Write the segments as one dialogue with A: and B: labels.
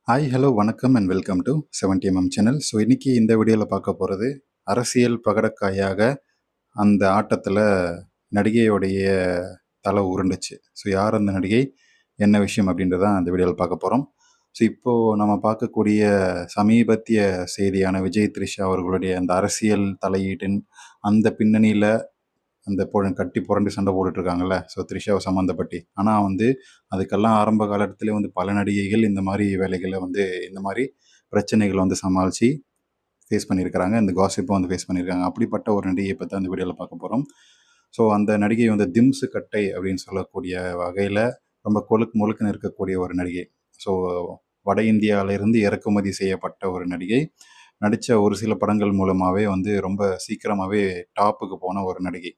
A: Hi, hello, வணக்கம் and welcome to 70mm channel. So இன்னைக்கு இந்த வீடியோவில் பார்க்க போகிறது அரசியல் பகடக்காயாக அந்த ஆட்டத்தில் நடிகையோடைய தலை உருண்டுச்சு. ஸோ யார் அந்த நடிகை, என்ன விஷயம் அப்படின்றதான் அந்த வீடியோவில் பார்க்க போகிறோம். ஸோ இப்போது நம்ம பார்க்கக்கூடிய சமீபத்திய செய்தியான விஜய் த்ரிஷா அவர்களுடைய அந்த அரசியல் தலையீட்டின் அந்த பின்னணியில் அந்த கட்டி புரண்டு சண்டை போட்டுட்டு இருக்காங்கல்ல. ஸோ த்ரிஷாவை சம்மந்தப்பட்டு ஆனால் அதுக்கெல்லாம் ஆரம்ப காலத்திலே பல நடிகைகள் இந்த மாதிரி வேலைகளை இந்த மாதிரி பிரச்சனைகளை சமாளித்து ஃபேஸ் பண்ணியிருக்கிறாங்க. இந்த காசிப்பை ஃபேஸ் பண்ணியிருக்காங்க. அப்படிப்பட்ட ஒரு நடிகையை பற்றி அந்த வீடியோவில் பார்க்க போகிறோம். ஸோ அந்த நடிகை திம்சு கட்டை அப்படின்னு சொல்லக்கூடிய வகையில் ரொம்ப கொழுக்கு முழுக்குன்னு இருக்கக்கூடிய ஒரு நடிகை. ஸோ வட இந்தியாவிலிருந்து இறக்குமதி செய்யப்பட்ட ஒரு நடிகை. நடித்த ஒரு சில படங்கள் மூலமாகவே ரொம்ப சீக்கிரமாகவே டாப்புக்கு போன ஒரு நடிகை.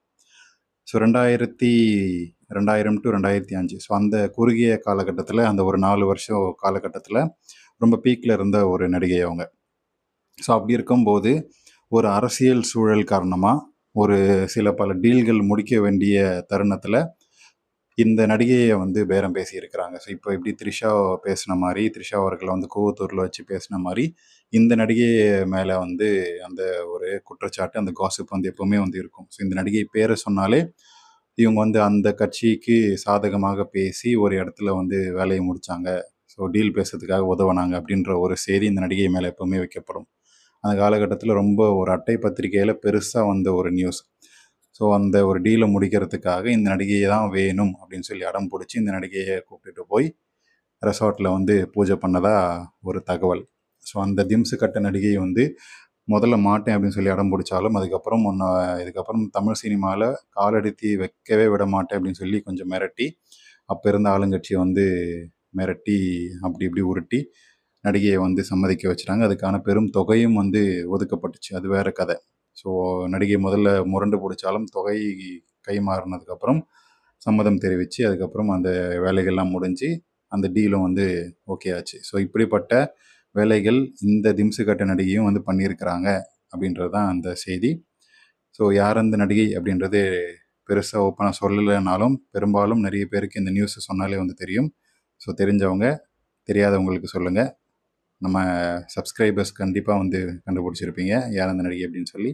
A: ஸோ 2000 டு 2005 ஸோ அந்த குறுகிய காலகட்டத்தில், அந்த ஒரு 4 வருஷம் காலகட்டத்தில் ரொம்ப பீக்கில் இருந்த ஒரு நடிகை அவங்க. ஸோ அப்படி இருக்கும்போது ஒரு அரசியல் சூழல் காரணமாக ஒரு பல டீல்கள் முடிக்க வேண்டிய தருணத்தில் இந்த நடிகையை பேரம் பேசியிருக்கிறாங்க. ஸோ இப்போ எப்படி த்ரிஷா பேசின மாதிரி, த்ரிஷா அவர்களை கோவத்தூரில் வச்சு பேசின மாதிரி இந்த நடிகை மேலே அந்த ஒரு குற்றச்சாட்டு, அந்த காசிப் எப்பவுமே இருக்கும். ஸோ இந்த நடிகை பேரை சொன்னாலே இவங்க அந்த கட்சிக்கு சாதகமாக பேசி ஒரு இடத்துல வேலையை முடித்தாங்க, ஸோ டீல் பேசுறதுக்காக உதவுனாங்க அப்படின்ற ஒரு செய்தி இந்த நடிகை மேலே எப்பவுமே வைக்கப்படும். அந்த காலகட்டத்தில் ரொம்ப ஒரு அட்டை பத்திரிகையில் பெருசாக ஒரு நியூஸ். ஸோ அந்த ஒரு டீலை முடிக்கிறதுக்காக இந்த நடிகையை தான் வேணும் அப்படின்னு சொல்லி அடம் பிடிச்சி இந்த நடிகையை கூப்பிட்டுட்டு போய் ரெசார்ட்டில் பூஜை பண்ணதா ஒரு தகவல். ஸோ அந்த திம்சு கட்ட நடிகை முதல்ல மாட்டேன் அப்படின்னு சொல்லி அடம் பிடிச்சாலும் அதுக்கப்புறம் இதுக்கப்புறம் தமிழ் சினிமாவில் காலெடுத்து வைக்கவே விட மாட்டேன் அப்படின்னு சொல்லி கொஞ்சம் மிரட்டி, அப்போ இருந்த ஆளுங்கட்சியை மிரட்டி அப்படி இப்படி உருட்டி நடிகையை சம்மதிக்க வச்சுட்டாங்க. அதுக்கான பெரும் தொகையும் ஒதுக்கப்பட்டுச்சு. அது வேற கதை. ஸோ நடிகை முதல்ல முரண்டு பிடிச்சாலும் தொகை கை மாறினதுக்கப்புறம் சம்மதம் தெரிவித்து அதுக்கப்புறம் அந்த வேலைகள்லாம் முடிஞ்சு அந்த டீலும் ஓகே ஆச்சு. ஸோ இப்படிப்பட்ட வேலைகள் இந்த திம்சு கட்ட நடிகையும் பண்ணியிருக்கிறாங்க அப்படின்றது தான் அந்த செய்தி. ஸோ யார் அந்த நடிகை அப்படின்றது பெருசாக ஓப்பனாக சொல்லலைனாலும் பெரும்பாலும் நிறைய பேருக்கு இந்த நியூஸை சொன்னாலே தெரியும். ஸோ தெரிஞ்சவங்க தெரியாதவங்களுக்கு சொல்லுங்கள். நம்ம சப்ஸ்கிரைபர்ஸ் கண்டிப்பாக கண்டுபிடிச்சிருப்பீங்க யார் அந்த நடிகை அப்படின்னு சொல்லி.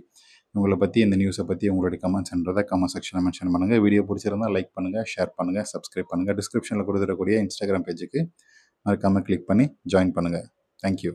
A: உங்களை பற்றி இந்த நியூஸை பற்றி உங்களுடைய கமெண்ட்ஸ்ன்றதை கமெண்ட் செக்ஷனில் மென்ஷன் பண்ணுங்கள். வீடியோ பிடிச்சிருந்தால் லைக் பண்ணுங்கள், ஷேர் பண்ணுங்கள், சப்ஸ்கிரைப் பண்ணுங்கள். டிஸ்கிரிப்ஷனில் கொடுத்துருக்கக்கூடிய இன்ஸ்டாகிராம் பேஜுக்கு மறக்காமல் கிளிக் பண்ணி ஜாயின் பண்ணுங்கள். தேங்க்யூ.